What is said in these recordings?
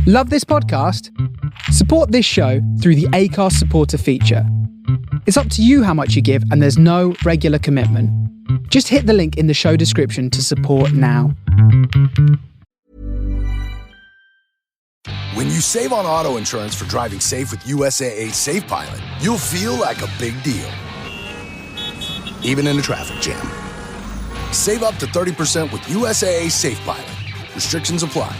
Love this podcast? Support this show through the Acast supporter feature. It's up to you how much you give, and there's no regular commitment. Just hit the link in the show description to support now. When you save on auto insurance for driving safe with USAA Safe Pilot, you'll feel like a big deal, even in a traffic jam. Save up to 30% with USAA Safe Pilot. Restrictions apply.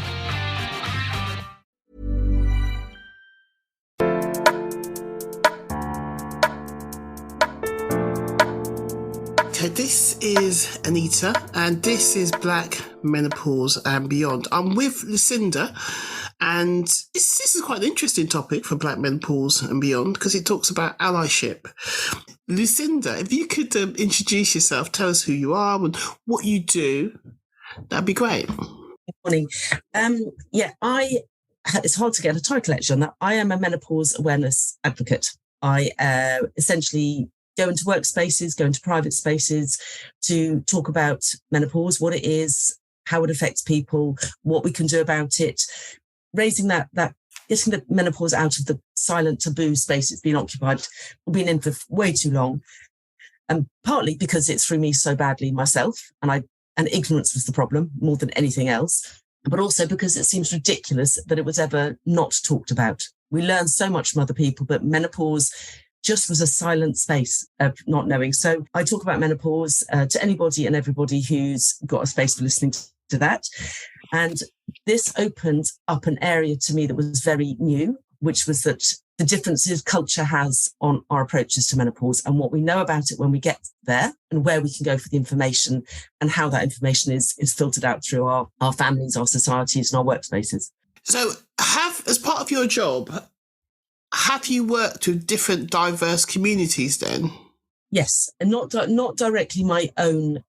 Okay, this is Anita, and this is Black Menopause and Beyond. I'm with Lucinda, and this is quite an interesting topic for Black Menopause and Beyond because it talks about allyship. Lucinda, if you could introduce yourself, tell us who you are and what you do, that'd be great. Good morning. It's hard to get a title actually on that. I am a menopause awareness advocate. I essentially go into workspaces, go into private spaces to talk about menopause, what it is, how it affects people, what we can do about it, raising that getting the menopause out of the silent taboo space it's been occupied, been in for way too long. And partly because it threw me so badly myself, and ignorance was the problem more than anything else, but also because it seems ridiculous that it was ever not talked about. We learn so much from other people, but menopause just was a silent space of not knowing. So I talk about menopause to anybody and everybody who's got a space for listening to that. And this opened up an area to me that was very new, which was that the differences culture has on our approaches to menopause and what we know about it when we get there and where we can go for the information and how that information is filtered out through our families, our societies and our workspaces. So as part of your job, have you worked with different diverse communities then? Yes, and not directly my own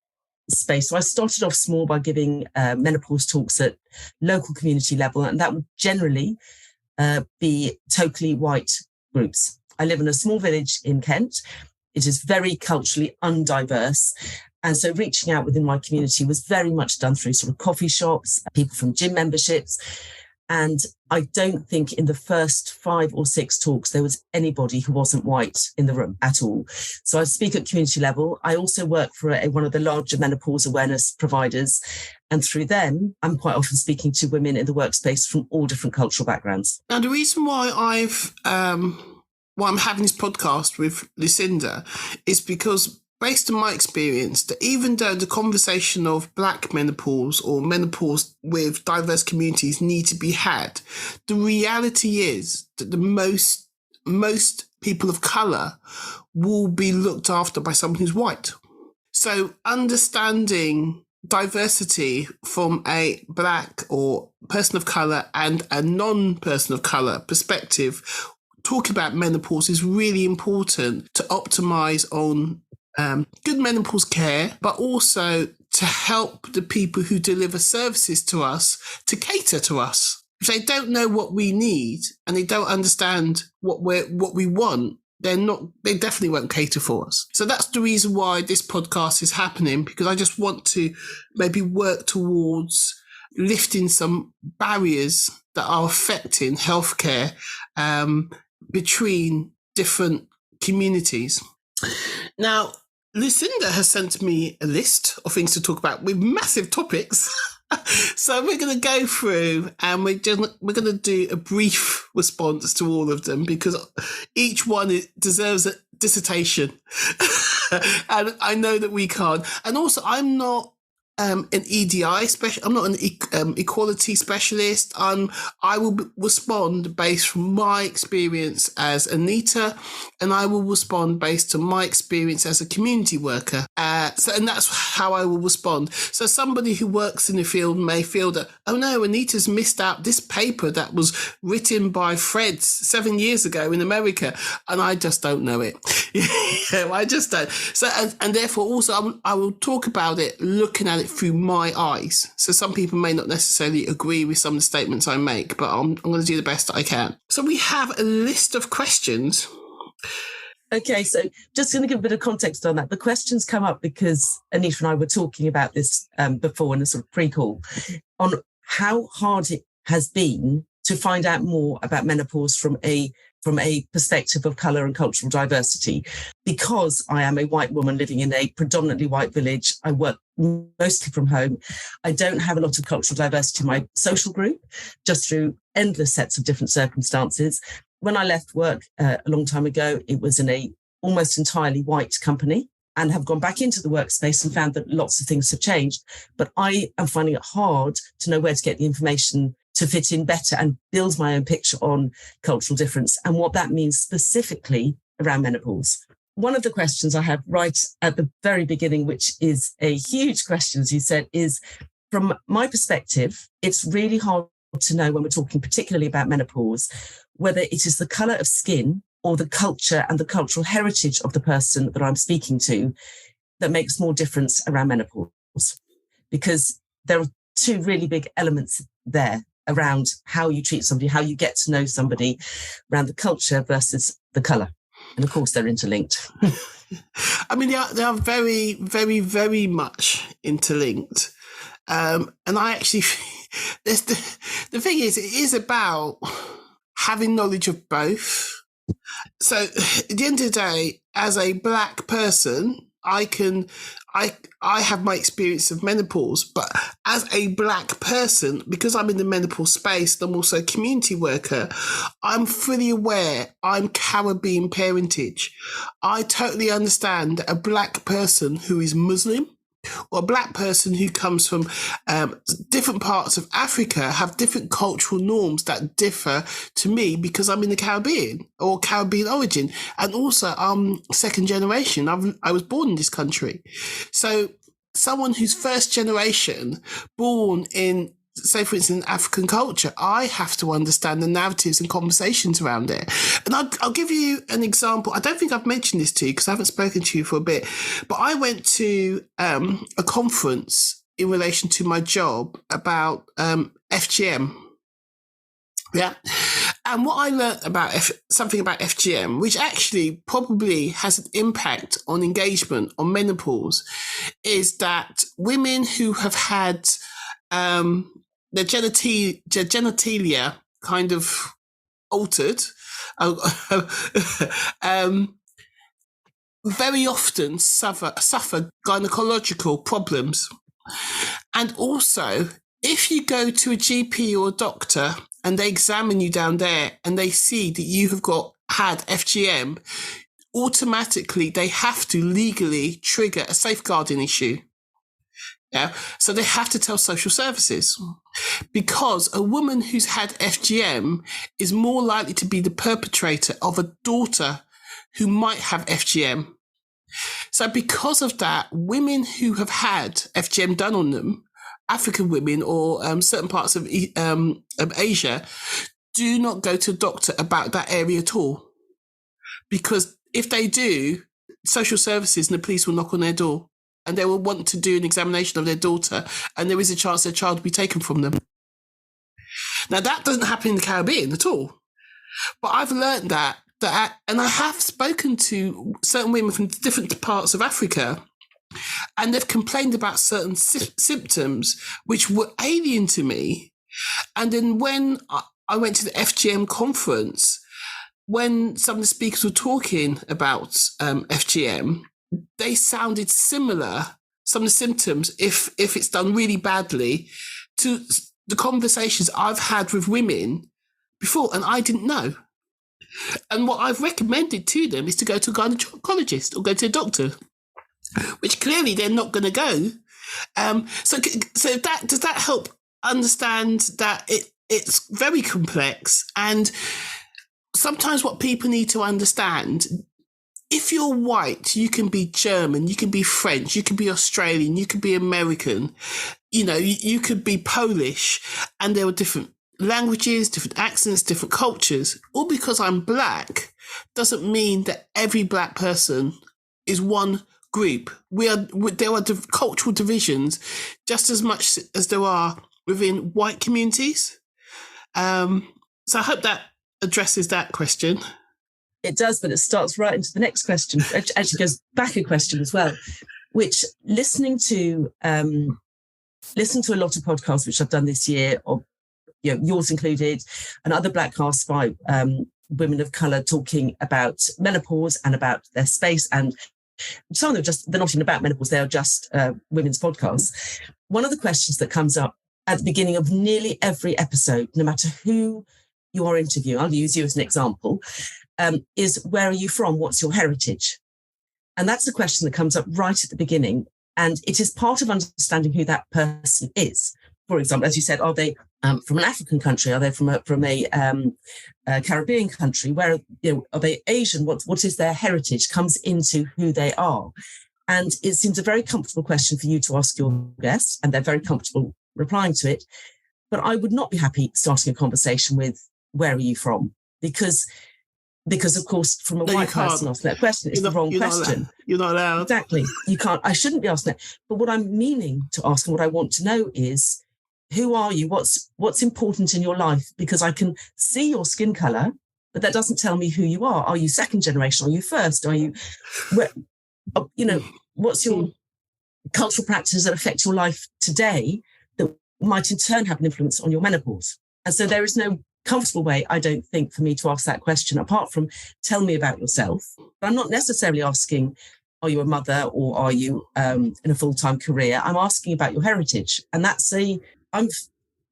space. So I started off small by giving menopause talks at local community level, and that would generally be totally white groups. I live in a small village in Kent. It is very culturally undiverse. And so reaching out within my community was very much done through sort of coffee shops, people from gym memberships. And I don't think in the first 5 or 6 talks, there was anybody who wasn't white in the room at all. So I speak at community level. I also work for one of the larger menopause awareness providers. And through them, I'm quite often speaking to women in the workspace from all different cultural backgrounds. Now, the reason why I'm having this podcast with Lucinda is because based on my experience, that even though the conversation of Black menopause or menopause with diverse communities need to be had, the reality is that the most people of colour will be looked after by someone who's white. So understanding diversity from a Black or person of colour and a non-person of colour perspective, talking about menopause is really important to optimise on good menopause care, but also to help the people who deliver services to us to cater to us. If they don't know what we need and they don't understand what we want, they definitely won't cater for us. So that's the reason why this podcast is happening, because I just want to maybe work towards lifting some barriers that are affecting healthcare between different communities. Now, Lucinda has sent me a list of things to talk about with massive topics. So we're going to go through and we're going to do a brief response to all of them because each one deserves a dissertation. And I know that we can't. And also, I'm not an EDI specialist. I'm not an equality specialist. I will respond based from my experience as Anita, and I will respond based on my experience as a community worker. And that's how I will respond. So somebody who works in the field may feel that, oh no, Anita's missed out this paper that was written by Fred 7 years ago in America, and I just don't know it. I just don't. So, and therefore also I will talk about it looking at it through my eyes. So some people may not necessarily agree with some of the statements I make, but I'm going to do the best that I can. So we have a list of questions. Okay, so just going to give a bit of context on that. The questions come up because Anita and I were talking about this before in a sort of pre-call on how hard it has been to find out more about menopause from a perspective of colour and cultural diversity. Because I am a white woman living in a predominantly white village, I work mostly from home. I don't have a lot of cultural diversity in my social group, just through endless sets of different circumstances. When I left work a long time ago, it was in a almost entirely white company, and have gone back into the workspace and found that lots of things have changed. But I am finding it hard to know where to get the information to fit in better and build my own picture on cultural difference and what that means specifically around menopause. One of the questions I have right at the very beginning, which is a huge question, as you said, is from my perspective, it's really hard to know when we're talking particularly about menopause, whether it is the colour of skin or the culture and the cultural heritage of the person that I'm speaking to that makes more difference around menopause. Because there are two really big elements there around how you treat somebody, how you get to know somebody, around the culture versus the colour. And of course, they're interlinked. I mean, they are very, very, very much interlinked. And I actually, the thing is, it is about having knowledge of both. So at the end of the day, as a black person, I have my experience of menopause, but as a black person, because I'm in the menopause space, I'm also a community worker, I'm fully aware I'm Caribbean parentage. I totally understand a black person who is Muslim or a black person who comes from different parts of Africa have different cultural norms that differ to me because I'm in the Caribbean or Caribbean origin. And also I'm second generation. I was born in this country. So someone who's first generation, born in, say, for instance, African culture, I have to understand the narratives and conversations around it. And I'll give you an example. I don't think I've mentioned this to you because I haven't spoken to you for a bit, but I went to a conference in relation to my job about FGM. Yeah. And what I learned about something about FGM, which actually probably has an impact on engagement on menopause, is that women who have had their genitalia kind of altered, very often suffer gynecological problems. And also, if you go to a GP or a doctor and they examine you down there and they see that you have had FGM, automatically they have to legally trigger a safeguarding issue. Yeah, so they have to tell social services, because a woman who's had FGM is more likely to be the perpetrator of a daughter who might have FGM. So because of that, women who have had FGM done on them, African women or certain parts of Asia, do not go to a doctor about that area at all. Because if they do, social services and the police will knock on their door and they will want to do an examination of their daughter, and there is a chance their child will be taken from them. Now, that doesn't happen in the Caribbean at all. But I've learned that, and I have spoken to certain women from different parts of Africa, and they've complained about certain symptoms which were alien to me. And then when I went to the FGM conference, when some of the speakers were talking about FGM, they sounded similar, some of the symptoms, if it's done really badly, to the conversations I've had with women before, and I didn't know. And what I've recommended to them is to go to a gynecologist or go to a doctor, which clearly they're not going to go. So does that help understand that it's very complex? And sometimes what people need to understand, if you're white, you can be German, you can be French, you can be Australian, you can be American, you could be Polish, and there were different languages, different accents, different cultures. All because I'm black doesn't mean that every black person is one group. There are cultural divisions just as much as there are within white communities. So I hope that addresses that question. It does, but it starts right into the next question. It actually goes back a question as well, which listening to a lot of podcasts, which I've done this year, of yours included, and other blackcasts by women of colour talking about menopause and about their space. And some of them they're not even about menopause, they are just women's podcasts. One of the questions that comes up at the beginning of nearly every episode, no matter who you are interviewing, I'll use you as an example, is where are you from? What's your heritage? And that's a question that comes up right at the beginning. And it is part of understanding who that person is. For example, as you said, are they from an African country? Are they from a Caribbean country? Where are they Asian? What is their heritage? Comes into who they are. And it seems a very comfortable question for you to ask your guests, and they're very comfortable replying to it. But I would not be happy starting a conversation with, where are you from? Because of course, from a white person asking that question, it's the wrong question. You're not allowed. Exactly. You can't. I shouldn't be asking that. But what I'm meaning to ask and what I want to know is, who are you? What's important in your life? Because I can see your skin colour, but that doesn't tell me who you are. Are you second generation? Are you first? Are you, what's your cultural practices that affect your life today that might in turn have an influence on your menopause? And so there is no comfortable way, I don't think, for me to ask that question, apart from tell me about yourself. But I'm not necessarily asking, are you a mother or are you in a full-time career? I'm asking about your heritage. And I'm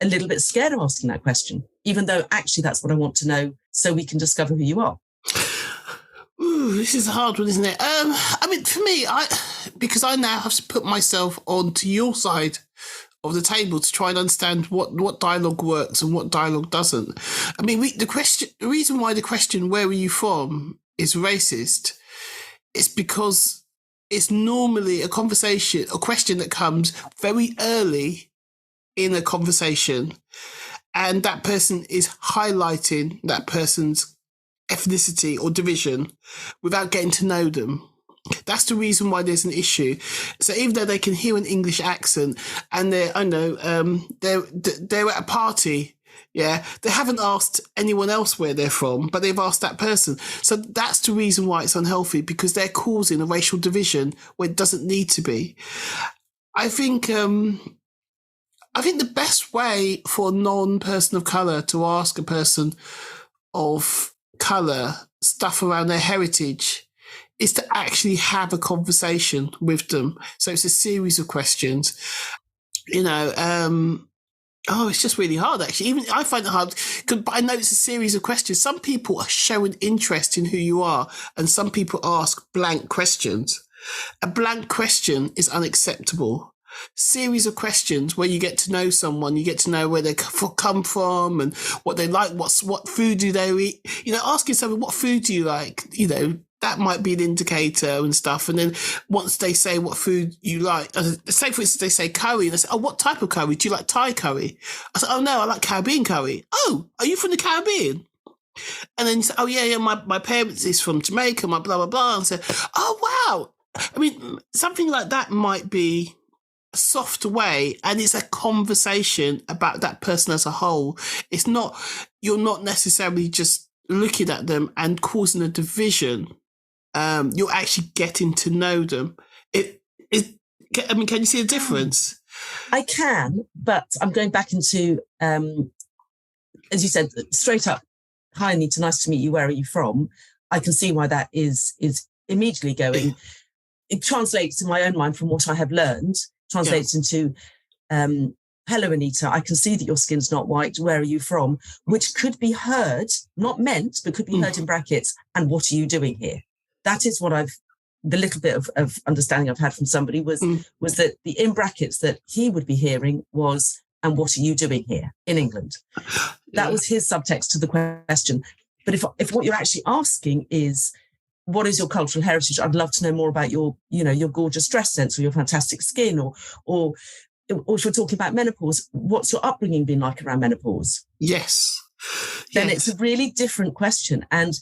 a little bit scared of asking that question, even though actually that's what I want to know so we can discover who you are. Ooh, this is a hard one, isn't it? For me, because I now have to put myself onto your side of the table to try and understand what dialogue works and what dialogue doesn't. I mean, the reason why the question, where are you from, is racist, is because it's normally a question that comes very early in a conversation, and that person is highlighting that person's ethnicity or division without getting to know them. That's the reason why there's an issue. So even though they can hear an English accent and they're at a party, they haven't asked anyone else where they're from, but they've asked that person. So that's the reason why it's unhealthy, because they're causing a racial division where it doesn't need to be. I think the best way for a non-person of colour to ask a person of colour stuff around their heritage is to actually have a conversation with them. So it's a series of questions. It's just really hard, actually. Even I find it hard, but I know it's a series of questions. Some people are showing interest in who you are, and some people ask blank questions. A blank question is unacceptable. Series of questions where you get to know someone, you get to know where they come from and what they like, what food do they eat. Asking someone, what food do you like? That might be an indicator and stuff. And then once they say what food you like, say for instance, they say curry, and they say, oh, what type of curry? Do you like Thai curry? I said, oh no, I like Caribbean curry. Oh, are you from the Caribbean? And then you say, oh yeah, my parents is from Jamaica, my blah, blah, blah. And say, oh wow. I mean, something like that might be a soft way, and it's a conversation about that person as a whole. It's not, you're not necessarily just looking at them and causing a division. You're actually getting to know them. Can you see a difference? I can, but I'm going back into, as you said, straight up, hi Anita, nice to meet you, where are you from? I can see why that is immediately going, it translates in my own mind from what I have learned, translates into, hello Anita, I can see that your skin's not white, where are you from? Which could be heard, not meant, but could be heard in brackets, and what are you doing here? That is what the little bit of understanding I've had from somebody was that the in brackets that he would be hearing was, and what are you doing here in England? That was his subtext to the question. But if what you're actually asking is, what is your cultural heritage? I'd love to know more about your gorgeous dress sense or your fantastic skin, or if we're talking about menopause, what's your upbringing been like around menopause? Yes. Then it's a really different question. And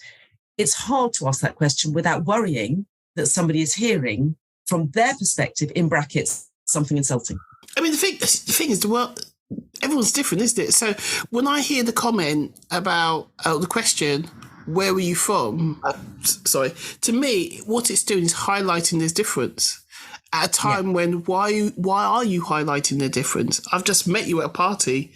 it's hard to ask that question without worrying that somebody is hearing from their perspective, in brackets, something insulting. I mean, the thing is, everyone's different, isn't it? So when I hear the comment about the question, where were you from? To me, what it's doing is highlighting this difference at a time when why are you highlighting the difference? I've just met you at a party.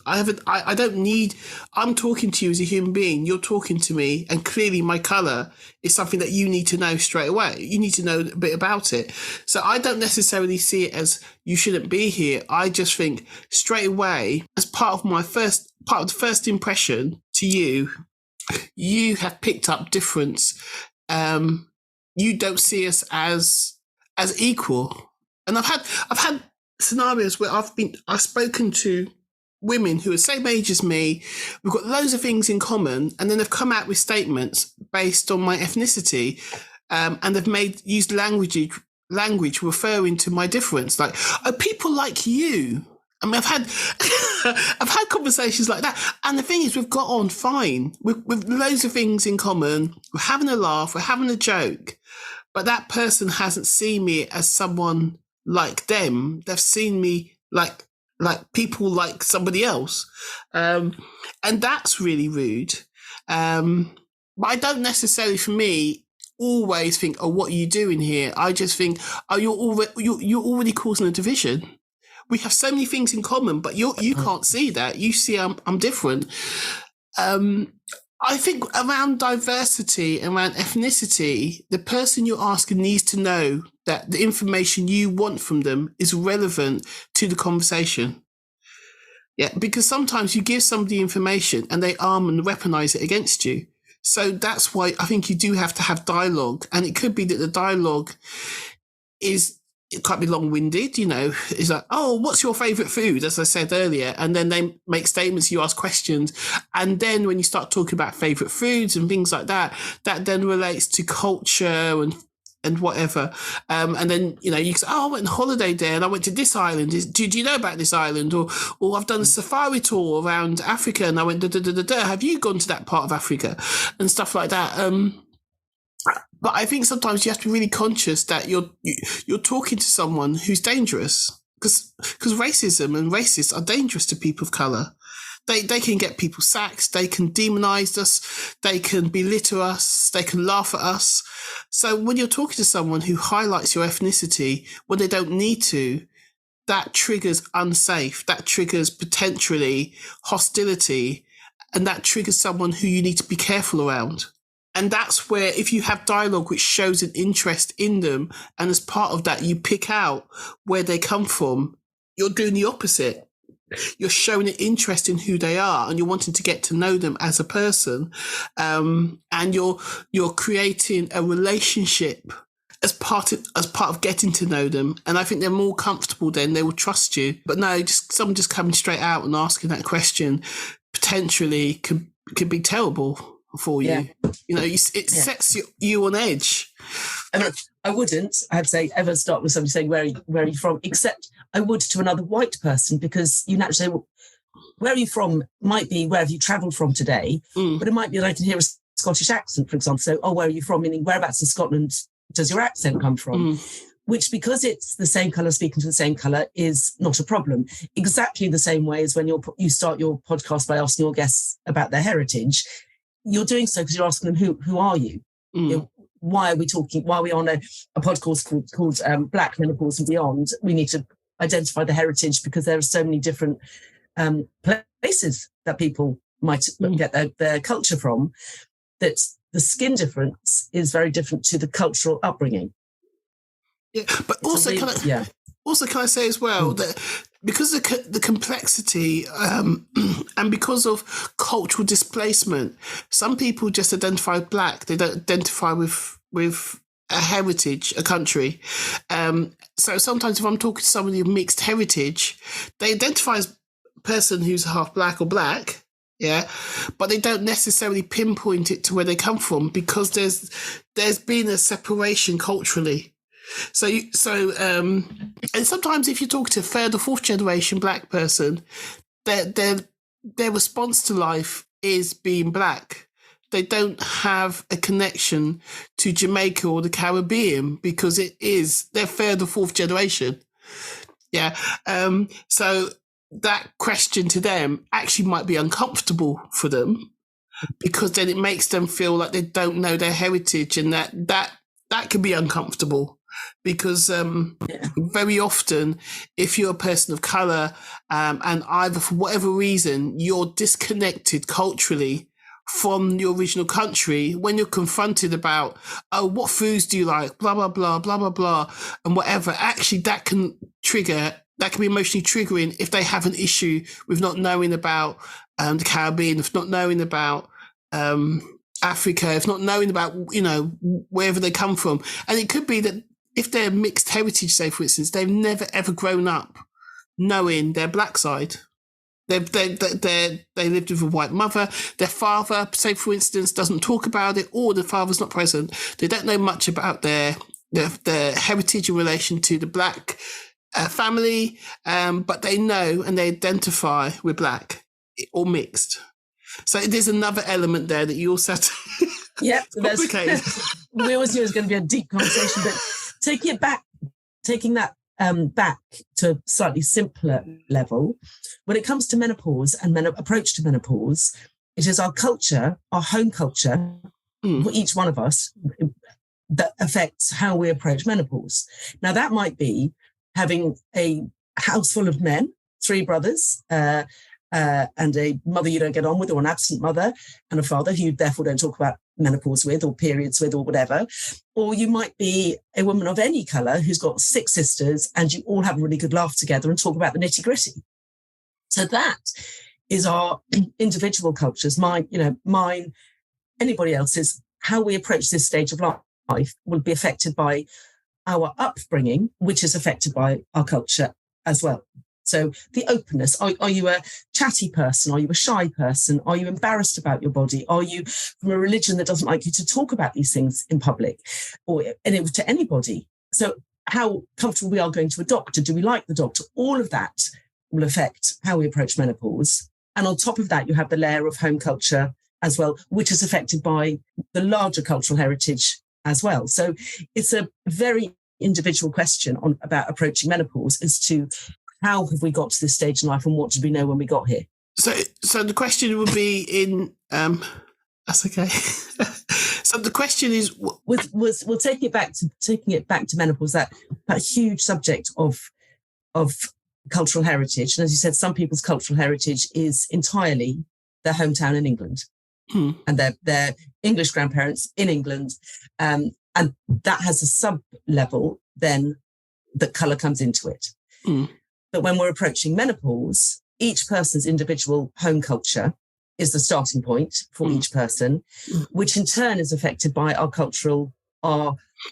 I don't need, I'm talking to you as a human being. You're talking to me, and clearly my colour is something that you need to know straight away. You need to know a bit about it. So I don't necessarily see it as you shouldn't be here. I just think straight away, as part of the first impression to you, you have picked up difference. You don't see us as equal. And I've had scenarios where I've spoken to women who are the same age as me. We've got loads of things in common, and then they've come out with statements based on my ethnicity, and they've used language referring to my difference, like, oh, people like you. I mean, I've had conversations like that, and the thing is, we've got on fine. With loads of things in common. We're having a laugh. We're having a joke, but that person hasn't seen me as someone like them. They've seen me like people like somebody else, and that's really rude. But I don't necessarily, for me, always think, oh, what are you doing here? I just think, oh, you're already causing a division. We have so many things in common, but you can't see that. You see I'm different. I think around diversity, around ethnicity, the person you're asking needs to know that the information you want from them is relevant to the conversation. Yeah, because sometimes you give somebody information and they arm and weaponize it against you. So that's why I think you do have to have dialogue. And it could be that the dialogue it can't be long-winded, it's like, oh, what's your favourite food, as I said earlier? And then they make statements, you ask questions. And then when you start talking about favourite foods and things like that, that then relates to culture and whatever. And then, you can say, oh, I went on holiday there and I went to this island. Do you know about this island? Or I've done a safari tour around Africa and I went, have you gone to that part of Africa? And stuff like that. But I think sometimes you have to be really conscious that you're talking to someone who's dangerous, because racism and racists are dangerous to people of colour. They can get people sacked, they can demonise us, they can belittle us, they can laugh at us. So when you're talking to someone who highlights your ethnicity when they don't need to, that triggers unsafe, that triggers potentially hostility, and that triggers someone who you need to be careful around. And that's where, if you have dialogue which shows an interest in them, and as part of that, you pick out where they come from, you're doing the opposite. You're showing an interest in who they are, and you're wanting to get to know them as a person. And you're creating a relationship as part of getting to know them. And I think they're more comfortable then, they will trust you. But no, someone just coming straight out and asking that question potentially could be terrible for you. It sets you on edge. I mean, I wouldn't, I'd say, ever start with somebody saying, where are you from? Except I would to another white person, because you naturally say, well, where are you from might be where have you travelled from today, but it might be that I can hear a Scottish accent, for example. So, oh, where are you from? Meaning, whereabouts in Scotland does your accent come from? Which, because it's the same colour speaking to the same colour, is not a problem. Exactly the same way as when you start your podcast by asking your guests about their heritage. You're doing so because you're asking them, who are you? Why are we talking? Why are we on a podcast called Black Menopause and Beyond? We need to identify the heritage, because there are so many different places that people might get their culture from, that the skin difference is very different to the cultural upbringing. Yeah, but also can I say as well that because of the complexity and because of cultural displacement, some people just identify with Black. They don't identify with a heritage, a country. So sometimes if I'm talking to somebody of mixed heritage, they identify as a person who's half Black or Black, but they don't necessarily pinpoint it to where they come from, because there's been a separation culturally. So and sometimes if you talk to a third or fourth generation Black person, their response to life is being Black. They don't have a connection to Jamaica or the Caribbean, because they're third or fourth generation. So that question to them actually might be uncomfortable for them, because then it makes them feel like they don't know their heritage, and that can be uncomfortable. because very often, if you're a person of colour and either for whatever reason you're disconnected culturally from your original country, when you're confronted about, oh, what foods do you like, blah, blah, blah, blah, blah, blah, and whatever, actually that can be emotionally triggering if they have an issue with not knowing about the Caribbean, if not knowing about Africa, if not knowing about, wherever they come from. And it could be that if they're mixed heritage, say, for instance, they've never, ever grown up knowing their black side. They lived with a white mother. Their father, say, for instance, doesn't talk about it, or the father's not present. They don't know much about their heritage in relation to the black family, but they know and they identify with black or mixed. So there's another element there that you also have to we always knew it was going to be a deep conversation, but taking that back to a slightly simpler level, when it comes to menopause and approach to menopause, it is our culture, our home culture, for each one of us, that affects how we approach menopause. Now, that might be having a house full of men, 3 brothers, and a mother you don't get on with, or an absent mother, and a father who you therefore don't talk about menopause with, or periods with, or whatever. Or you might be a woman of any colour who's got 6 sisters, and you all have a really good laugh together and talk about the nitty-gritty. So that is our individual cultures, mine, anybody else's. How we approach this stage of life will be affected by our upbringing, which is affected by our culture as well. So the openness, are you a chatty person? Are you a shy person? Are you embarrassed about your body? Are you from a religion that doesn't like you to talk about these things in public, or to anybody? So how comfortable we are going to a doctor? Do we like the doctor? All of that will affect how we approach menopause. And on top of that, you have the layer of home culture as well, which is affected by the larger cultural heritage as well. So it's a very individual question about approaching menopause as to how have we got to this stage in life, and what did we know when we got here? So the question would be that's okay. So the question is, we'll take it back to menopause, that huge subject of cultural heritage. And as you said, some people's cultural heritage is entirely their hometown in England, and their English grandparents in England, and that has a sub level then that colour comes into it. But when we're approaching menopause, each person's individual home culture is the starting point for each person, which in turn is affected by our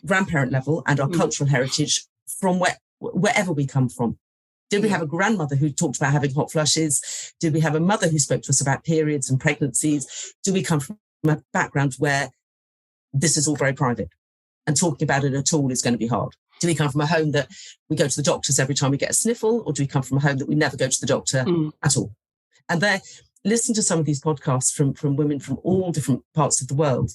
grandparent level and our cultural heritage from wherever we come from. Did we have a grandmother who talked about having hot flushes? Did we have a mother who spoke to us about periods and pregnancies? Do we come from a background where this is all very private and talking about it at all is going to be hard? Do we come from a home that we go to the doctors every time we get a sniffle, or do we come from a home that we never go to the doctor at all? And listen to some of these podcasts from women from all different parts of the world.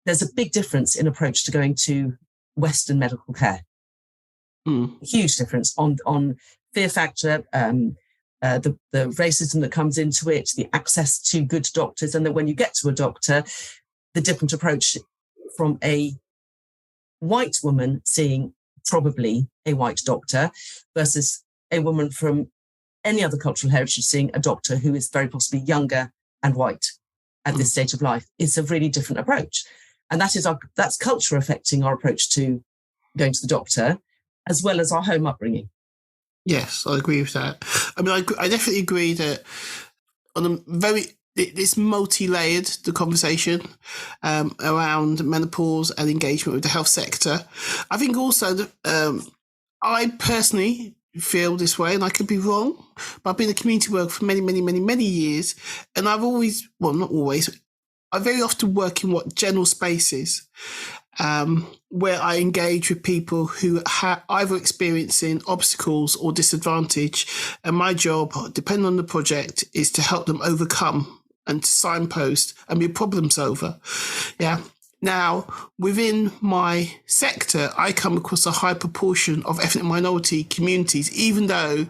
There's a big difference in approach to going to Western medical care. Huge difference on fear factor, the racism that comes into it, the access to good doctors, and then when you get to a doctor, the different approach from a white woman seeing probably a white doctor versus a woman from any other cultural heritage seeing a doctor who is very possibly younger and white at this stage of life. It's a really different approach. And that's culture affecting our approach to going to the doctor, as well as our home upbringing. Yes, I agree with that. I mean, I definitely agree that it's multi-layered, the conversation around menopause and engagement with the health sector. I think also that I personally feel this way, and I could be wrong, but I've been in community work for many, many, many, many years, and I've always, well, not always, I very often work in general spaces where I engage with people who are either experiencing obstacles or disadvantage, and my job, depending on the project, is to help them overcome and to signpost and be a problem solver. Yeah. Now, within my sector, I come across a high proportion of ethnic minority communities, even though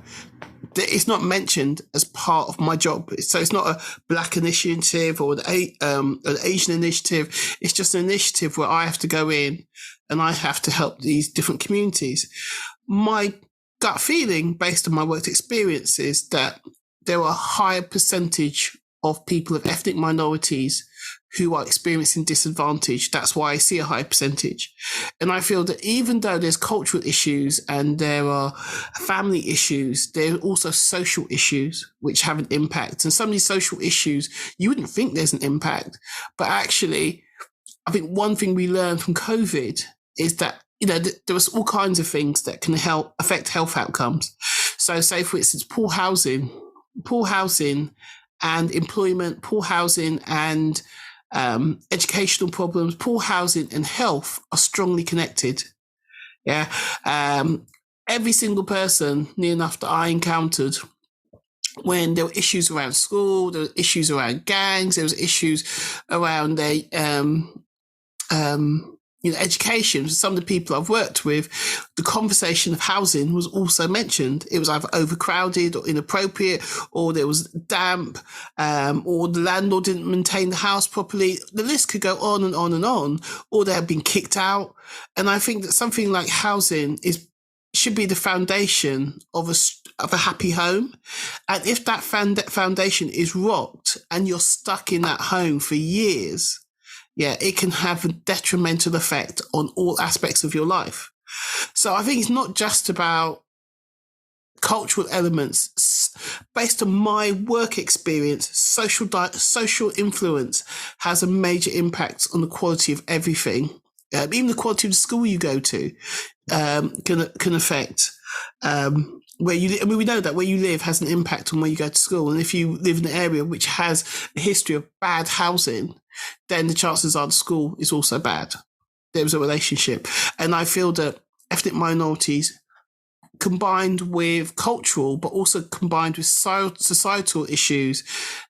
it's not mentioned as part of my job. So it's not a Black initiative or an Asian initiative. It's just an initiative where I have to go in and I have to help these different communities. My gut feeling, based on my work experience, is that there are a higher percentage of people of ethnic minorities who are experiencing disadvantage. That's why I see a high percentage. And I feel that even though there's cultural issues and there are family issues, there are also social issues which have an impact. And some of these social issues, you wouldn't think there's an impact. But actually, I think one thing we learned from COVID is that, there was all kinds of things that can affect health outcomes. So say, for instance, poor housing and employment, poor housing and educational problems, poor housing and health are strongly connected. Yeah. Every single person near enough that I encountered, when there were issues around school, there were issues around gangs, there was issues around their education. Some of the people I've worked with, the conversation of housing was also mentioned. It was either overcrowded or inappropriate, or there was damp, or the landlord didn't maintain the house properly. The list could go on and on and on, or they had been kicked out. And I think that something like housing should be the foundation of a happy home. And if that foundation is rocked and you're stuck in that home for years, it can have a detrimental effect on all aspects of your life. So I think it's not just about cultural elements. Based on my work experience, social influence has a major impact on the quality of everything. Even the quality of the school you go to can affect where you live. I mean, we know that where you live has an impact on where you go to school. And if you live in an area which has a history of bad housing, then the chances are the school is also bad. There was a relationship. And I feel that ethnic minorities, combined with cultural, but also combined with societal issues,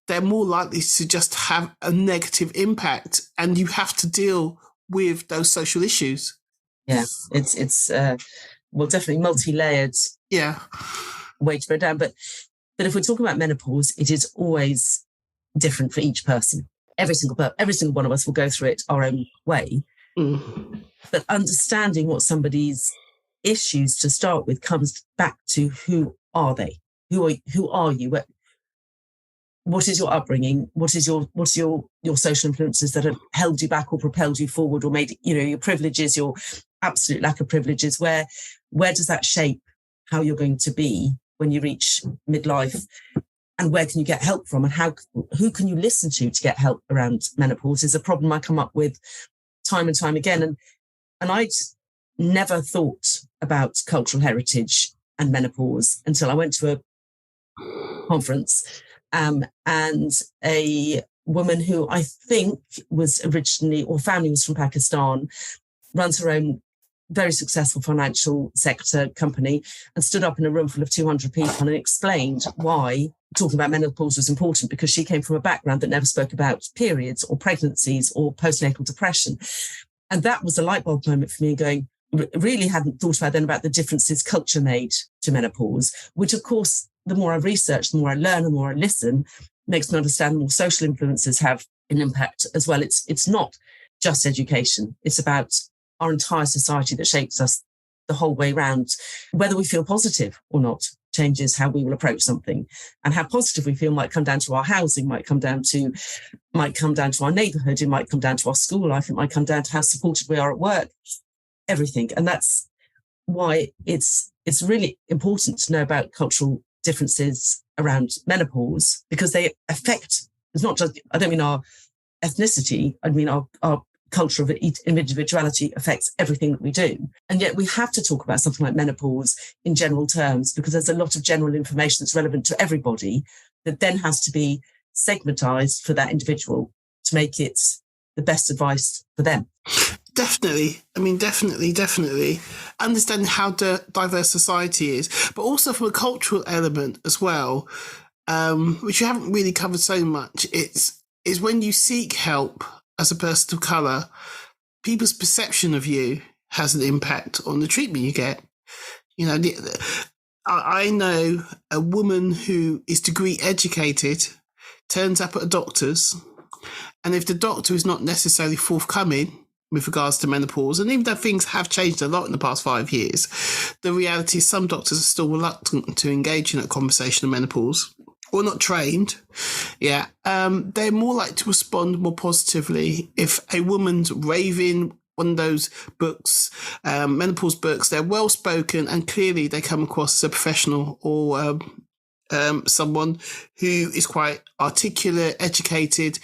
they're more likely to just have a negative impact. And you have to deal with those social issues. Yeah, it's definitely multi-layered. Yeah, way to go down. But if we're talking about menopause, it is always different for each person. Every single one of us will go through it our own way. Mm. But understanding what somebody's issues to start with comes back to who are they? Who are you? What is your upbringing? What is your social influences that have held you back or propelled you forward, or made your privileges, your absolute lack of privileges? Where does that shape how you're going to be when you reach midlife? And where can you get help from? And who can you listen to get help around menopause is a problem I come up with time and time again. And I'd never thought about cultural heritage and menopause until I went to a conference, and a woman who I think was originally, or family was from Pakistan, runs her own very successful financial sector company, and stood up in a room full of 200 people and explained why talking about menopause was important, because she came from a background that never spoke about periods or pregnancies or postnatal depression. And that was a light bulb moment for me, going, really hadn't thought about then about the differences culture made to menopause, which of course, the more I research, the more I learn, the more I listen, makes me understand the more social influences have an impact as well. It's not just education. It's about our entire society that shapes us the whole way round. Whether we feel positive or not changes how we will approach something. And how positive we feel might come down to our housing, might come down to our neighbourhood, it might come down to our school life, it might come down to how supported we are at work, everything. And that's why it's really important to know about cultural differences around menopause, because they affect, it's not just, I don't mean our ethnicity, I mean our culture of individuality affects everything that we do. And yet we have to talk about something like menopause in general terms, because there's a lot of general information that's relevant to everybody that then has to be segmentized for that individual to make it the best advice for them. Definitely. I mean, definitely. Understanding how diverse society is, but also from a cultural element as well, which you haven't really covered so much, is when you seek help as a person of colour, people's perception of you has an impact on the treatment you get. I know a woman who is degree educated, turns up at a doctor's, and if the doctor is not necessarily forthcoming with regards to menopause, and even though things have changed a lot in the past 5 years, the reality is some doctors are still reluctant to engage in that conversation of menopause, or not trained. Yeah, they're more likely to respond more positively if a woman's raving one of those books, menopause books. They're well spoken and clearly they come across as a professional or someone who is quite articulate, educated.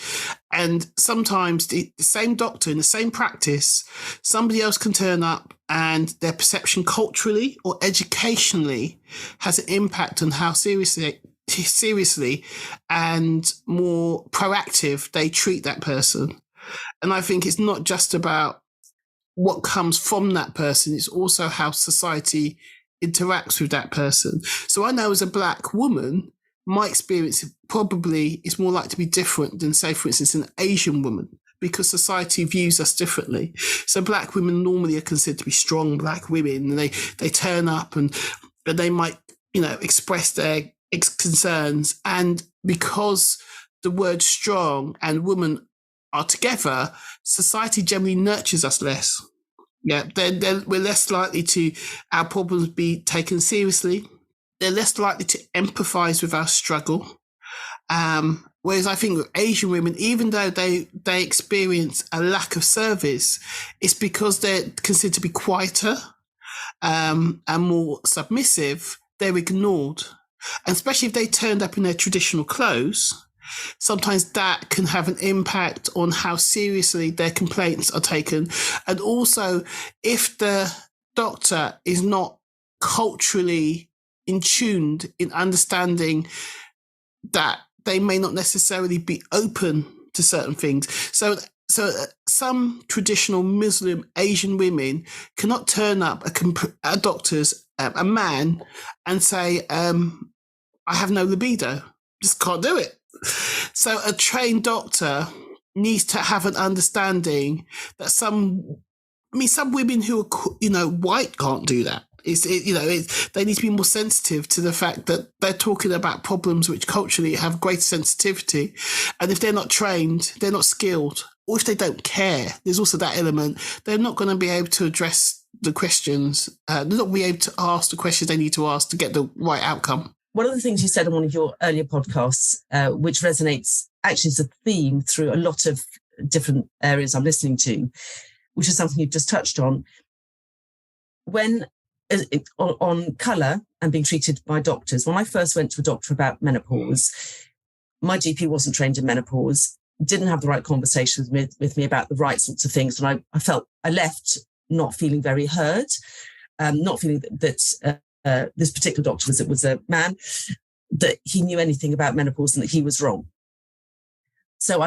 And sometimes the same doctor in the same practice, somebody else can turn up and their perception culturally or educationally has an impact on how seriously and more proactive they treat that person. And I think it's not just about what comes from that person, it's also how society interacts with that person. So I know as a black woman, my experience probably is more likely to be different than, say, for instance, an Asian woman, because society views us differently. So black women normally are considered to be strong black women, and they turn up and they might, express their concerns. And because the word strong and woman are together, society generally nurtures us less. Yeah, we're less likely to our problems be taken seriously. They're less likely to empathise with our struggle. Whereas I think with Asian women, even though they experience a lack of service, it's because they're considered to be quieter and more submissive. They're ignored. And especially if they turned up in their traditional clothes, sometimes that can have an impact on how seriously their complaints are taken. And also, if the doctor is not culturally in tuned in understanding that they may not necessarily be open to certain things. So some traditional Muslim Asian women cannot turn up a doctor's, a man, and say, I have no libido. Just can't do it. So a trained doctor needs to have an understanding that some women who are, white can't do that. They need to be more sensitive to the fact that they're talking about problems which culturally have greater sensitivity. And if they're not trained, they're not skilled, or if they don't care, there's also that element. They're not going to be able to address the questions. They're not going to be able to ask the questions they need to ask to get the right outcome. One of the things you said on one of your earlier podcasts, which resonates actually as a theme through a lot of different areas I'm listening to, which is something you've just touched on, on colour and being treated by doctors. When I first went to a doctor about menopause, my GP wasn't trained in menopause, didn't have the right conversations with me about the right sorts of things. And I felt I left not feeling very heard, not feeling that this particular doctor was a man, that he knew anything about menopause and that he was wrong. So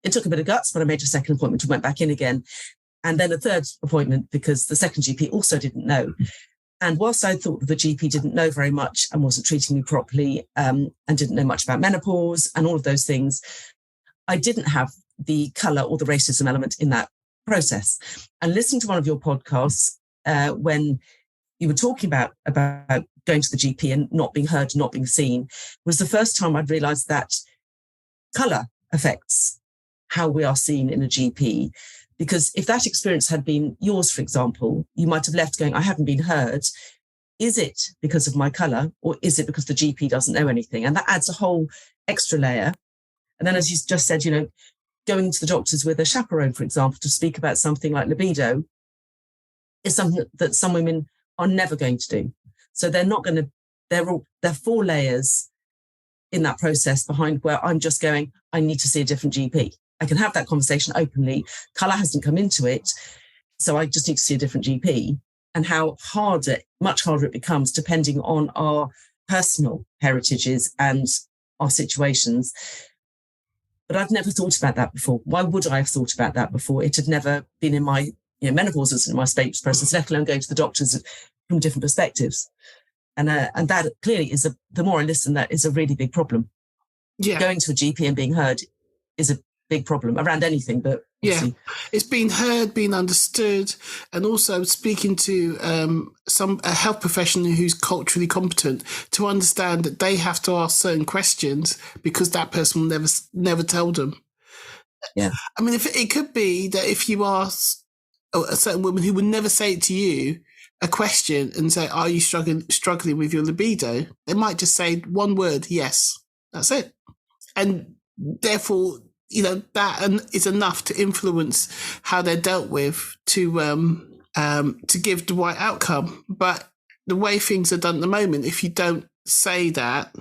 it took a bit of guts, but I made a second appointment and went back in again. And then a third appointment because the second GP also didn't know. And whilst I thought that the GP didn't know very much and wasn't treating me properly and didn't know much about menopause and all of those things, I didn't have the colour or the racism element in that process. And listening to one of your podcasts when you were talking about going to the GP and not being heard, not being seen, was the first time I'd realised that colour affects how we are seen in a GP. Because if that experience had been yours, for example, you might have left going, I haven't been heard. Is it because of my colour, or is it because the GP doesn't know anything? And that adds a whole extra layer. And then, as you just said, going to the doctors with a chaperone, for example, to speak about something like libido is something that some women are never going to do. So they're not going to, there are 4 layers in that process behind where I'm just going, I need to see a different GP. I can have that conversation openly. Colour hasn't come into it. So I just need to see a different GP, and how much harder it becomes depending on our personal heritages and our situations. But I've never thought about that before. Why would I have thought about that before? It had never been in my, menopause wasn't in my stage process, let alone going to the doctors from different perspectives. And that clearly the more I listen, that is a really big problem. Yeah. Going to a GP and being heard is big problem around anything, but yeah, it's being heard, being understood, and also speaking to a health professional who's culturally competent to understand that they have to ask certain questions because that person will never tell them. Yeah, I mean, if it could be that if you ask a certain woman who would never say it to you a question and say, "Are you struggling with your libido?" They might just say one word, "Yes." That's it, and therefore, that is enough to influence how they're dealt with to give the right outcome. But the way things are done at the moment, if you don't say that,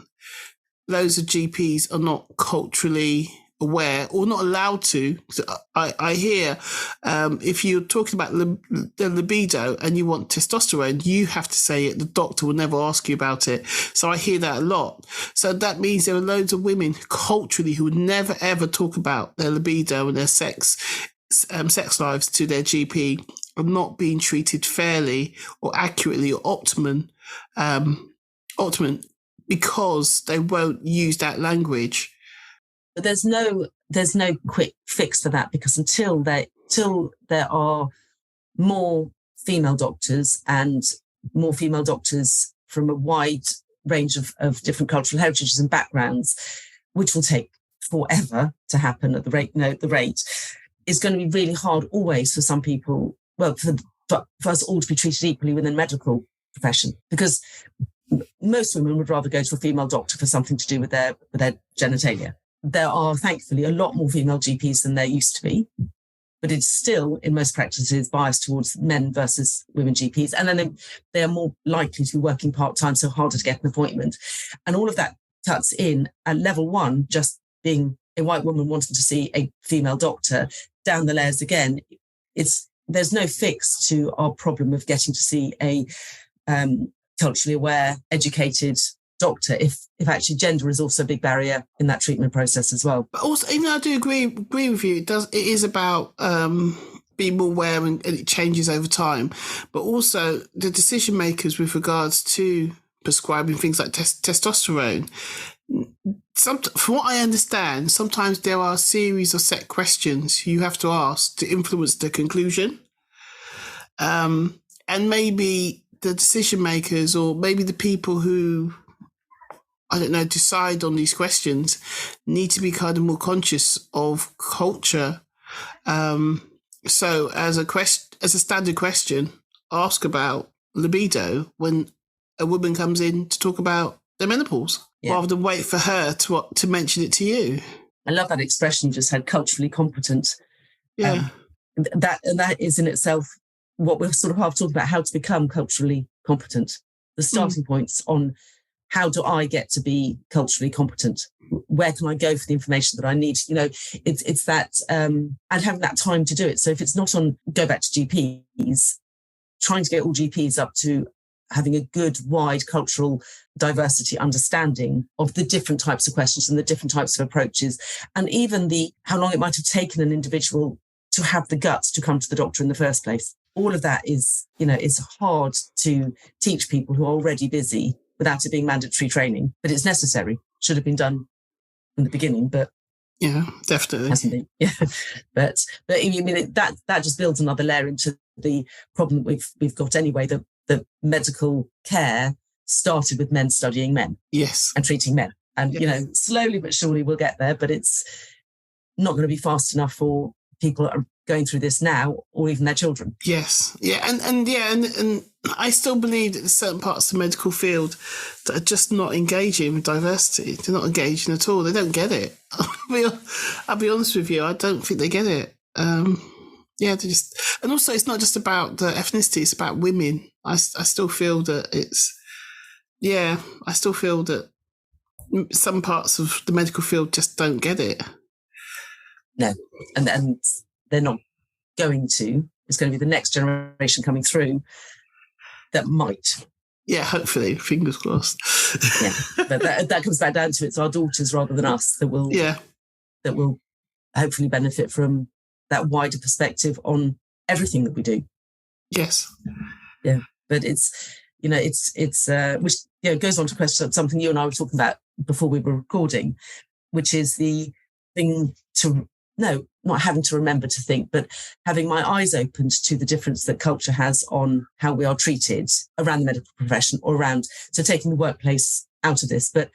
loads of GPs are not culturally aware or not allowed to. So I hear if you're talking about the libido and you want testosterone, you have to say it. The doctor will never ask you about it. So I hear that a lot. So that means there are loads of women culturally who would never ever talk about their libido and their sex lives to their GP, are not being treated fairly or accurately or optimum because they won't use that language. But there's no quick fix for that, because until there are more female doctors and more female doctors from a wide range of different cultural heritages and backgrounds, which will take forever to happen at the rate is going to be really hard always for some people, well, for us all to be treated equally within the medical profession, because most women would rather go to a female doctor for something to do with their genitalia. There are thankfully a lot more female GPs than there used to be, but it's still in most practices biased towards men versus women GPs. And then they are more likely to be working part-time, so harder to get an appointment. And all of that cuts in at level one, just being a white woman wanting to see a female doctor, down the layers again. There's no fix to our problem of getting to see a culturally aware, educated doctor if actually gender is also a big barrier in that treatment process as well. But also, even though I do agree with you, it is about being more aware, and it changes over time. But also the decision makers with regards to prescribing things like testosterone. From what I understand, sometimes there are a series of set questions you have to ask to influence the conclusion, and maybe the decision makers, or maybe the people who, I don't know, decide on these questions, need to be kind of more conscious of culture. So as a standard question, ask about libido when a woman comes in to talk about their menopause, rather than wait for her to mention it to you. I love that expression you just had, culturally competent. Yeah. That is in itself what we're sort of half talking about, how to become culturally competent. The starting points on how do I get to be culturally competent? Where can I go for the information that I need? It's that, and having that time to do it. So if it's not on, go back to GPs, trying to get all GPs up to having a good, wide cultural diversity understanding of the different types of questions and the different types of approaches, and even how long it might have taken an individual to have the guts to come to the doctor in the first place. All of that is, it's hard to teach people who are already busy without it being mandatory training, but it's necessary. Should have been done in the beginning, but yeah, definitely hasn't been. Yeah, but I mean that just builds another layer into the problem we've got anyway. The medical care started with men studying men, yes, and treating men, and slowly but surely we'll get there. But it's not going to be fast enough for people that are going through this now, or even their children. Yes, yeah, and I still believe that there's certain parts of the medical field that are just not engaging with diversity. They're not engaging at all. They don't get it. I'll be honest with you. I don't think they get it. Yeah, they just, and also it's not just about the ethnicity. It's about women. I still feel that I still feel that some parts of the medical field just don't get it. No, and they're not going to. It's going to be the next generation coming through that might. Yeah, hopefully, fingers crossed. Yeah, but that comes back down to it's our daughters rather than us that will hopefully benefit from that wider perspective on everything that we do. Yes. Yeah, but it's which goes on to question something you and I were talking about before we were recording, which is the thing to no, not having to remember to think, but having my eyes opened to the difference that culture has on how we are treated around the medical profession or around, so taking the workplace out of this, but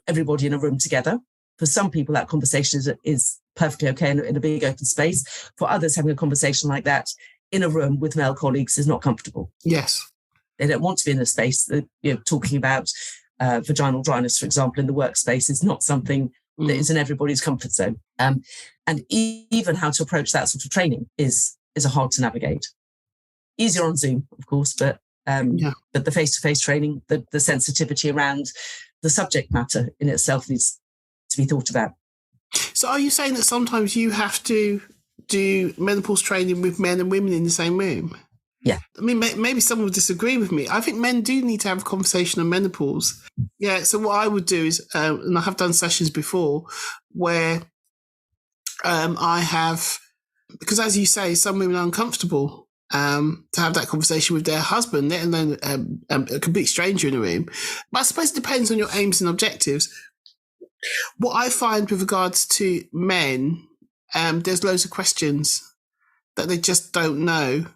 everybody in a room together. For some people, that conversation is perfectly okay in a big open space. For others, having a conversation like that in a room with male colleagues is not comfortable. Yes. They don't want to be in a space that, talking about vaginal dryness, for example, in the workspace is not something that is in everybody's comfort zone. And even how to approach that sort of training is a hard to navigate. Easier on Zoom, of course, but the face-to-face training, the sensitivity around the subject matter in itself needs to be thought about. So are you saying that sometimes you have to do menopause training with men and women in the same room? Yeah. I mean, maybe someone will disagree with me. I think men do need to have a conversation on menopause. Yeah, so what I would do is, and I have done sessions before, where I have, because as you say, some women are uncomfortable to have that conversation with their husband, let alone a complete stranger in the room. But I suppose it depends on your aims and objectives. What I find with regards to men, there's loads of questions that they just don't know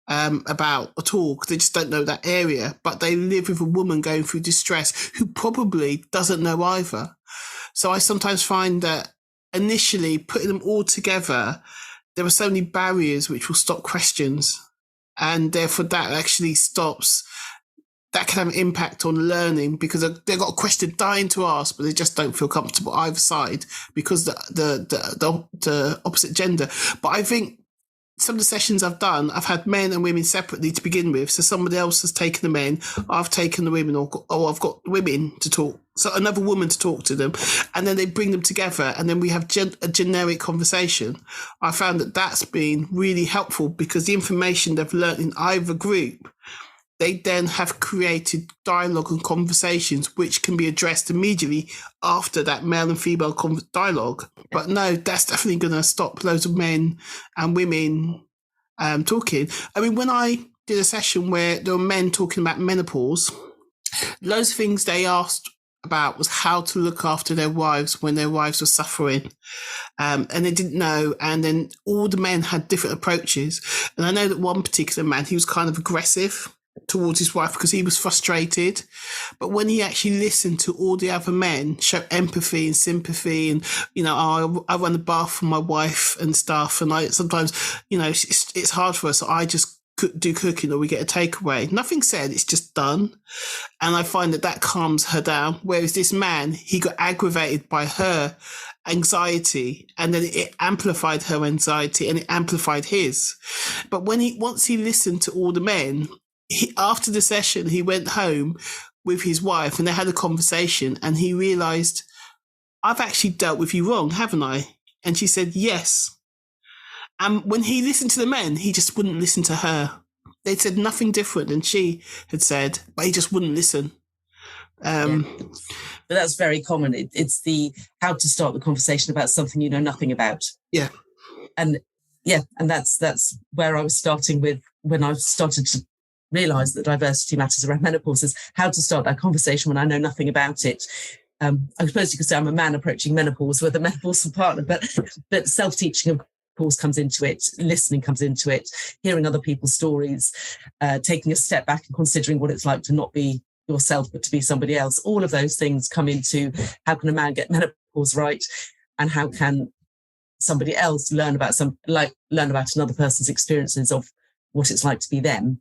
about at all, because they just don't know that area, but they live with a woman going through distress who probably doesn't know either. So I sometimes find that initially putting them all together, there are so many barriers which will stop questions, and therefore that actually stops. That can have an impact on learning, because they've got a question dying to ask, but they just don't feel comfortable either side because the opposite gender. But I think some of the sessions I've done, I've had men and women separately to begin with. So somebody else has taken the men, I've taken the women, or I've got women to talk, so another woman to talk to them, and then they bring them together, and then we have a generic conversation. I found that that's been really helpful, because the information they've learned in either group, they then have created dialogue and conversations which can be addressed immediately after that male and female dialogue. But no, that's definitely going to stop loads of men and women talking. I mean, when I did a session where there were men talking about menopause, loads of things they asked about was how to look after their wives when their wives were suffering. And they didn't know. And then all the men had different approaches. And I know that one particular man, he was kind of aggressive towards his wife because he was frustrated. But when he actually listened to all the other men show empathy and sympathy, and, I run the bath for my wife and stuff. And I sometimes, it's hard for us. So I just do cooking, or we get a takeaway. Nothing said, it's just done. And I find that calms her down. Whereas this man, he got aggravated by her anxiety, and then it amplified her anxiety and it amplified his. But once he listened to all the men, after the session, he went home with his wife and they had a conversation, and he realised, I've actually dealt with you wrong, haven't I? And she said, yes. And when he listened to the men, he just wouldn't listen to her. They'd said nothing different than she had said, but he just wouldn't listen. But that's very common. It's the how to start the conversation about something you know nothing about. Yeah. And that's where I was starting with when I started to realise that diversity matters around menopause, is how to start that conversation when I know nothing about it. I suppose you could say I'm a man approaching menopause with a menopausal partner, but self-teaching, of course, comes into it, listening comes into it, hearing other people's stories, taking a step back and considering what it's like to not be yourself but to be somebody else. All of those things come into how can a man get menopause right, and how can somebody else learn about another person's experiences of what it's like to be them.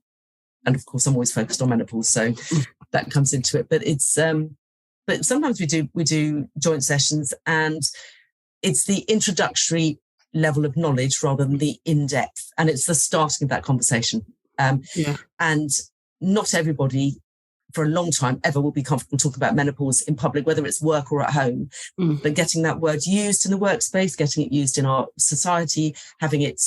And of course, I'm always focused on menopause, so that comes into it. But it's but sometimes we do joint sessions, and it's the introductory level of knowledge rather than the in-depth, and it's the starting of that conversation. And not everybody for a long time ever will be comfortable talking about menopause in public, whether it's work or at home. But getting that word used in the workspace, getting it used in our society, having it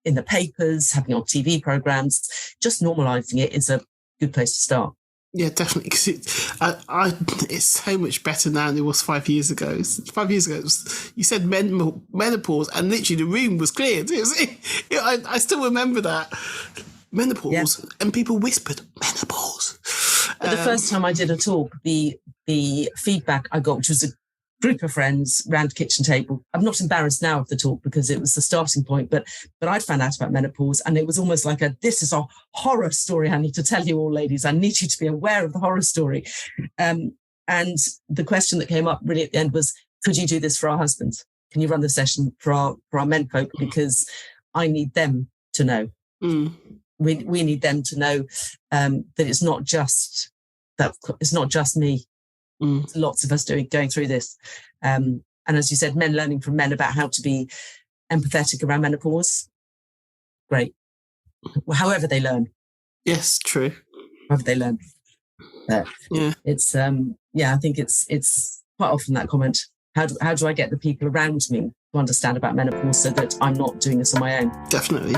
in the papers, having on TV programs, just normalising it is a good place to start. Yeah, definitely. Because it's so much better now than it was 5 years ago. 5 years ago, you said menopause, and literally the room was cleared. I still remember that. Menopause, and people whispered, menopause. But the first time I did a talk, the feedback I got, which was group of friends round a kitchen table. I'm not embarrassed now of the talk because it was the starting point, but I'd found out about menopause, and it was almost like this is a horror story I need to tell you all, ladies. I need you to be aware of the horror story. And the question that came up really at the end was, could you do this for our husbands? Can you run the session for our men folk? Because I need them to know. We need them to know that it's not just me. Lots of us going through this. And as you said, men learning from men about how to be empathetic around menopause. Great. Well, however they learn. Yes, true. However they learn. It's I think it's quite often that comment. How do I get the people around me to understand about menopause so that I'm not doing this on my own? Definitely.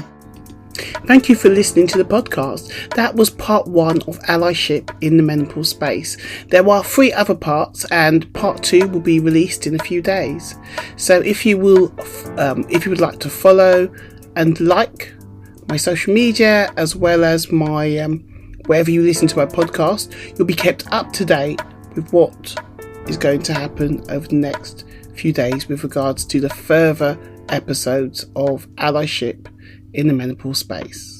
Thank you for listening to the podcast. That was part 1 of allyship in the menopause space. There are 3 other parts, and part 2 will be released in a few days. So if you would like to follow and like my social media, as well as my wherever you listen to my podcast, you'll be kept up to date with what is going to happen over the next few days with regards to the further episodes of allyship in the menopause space.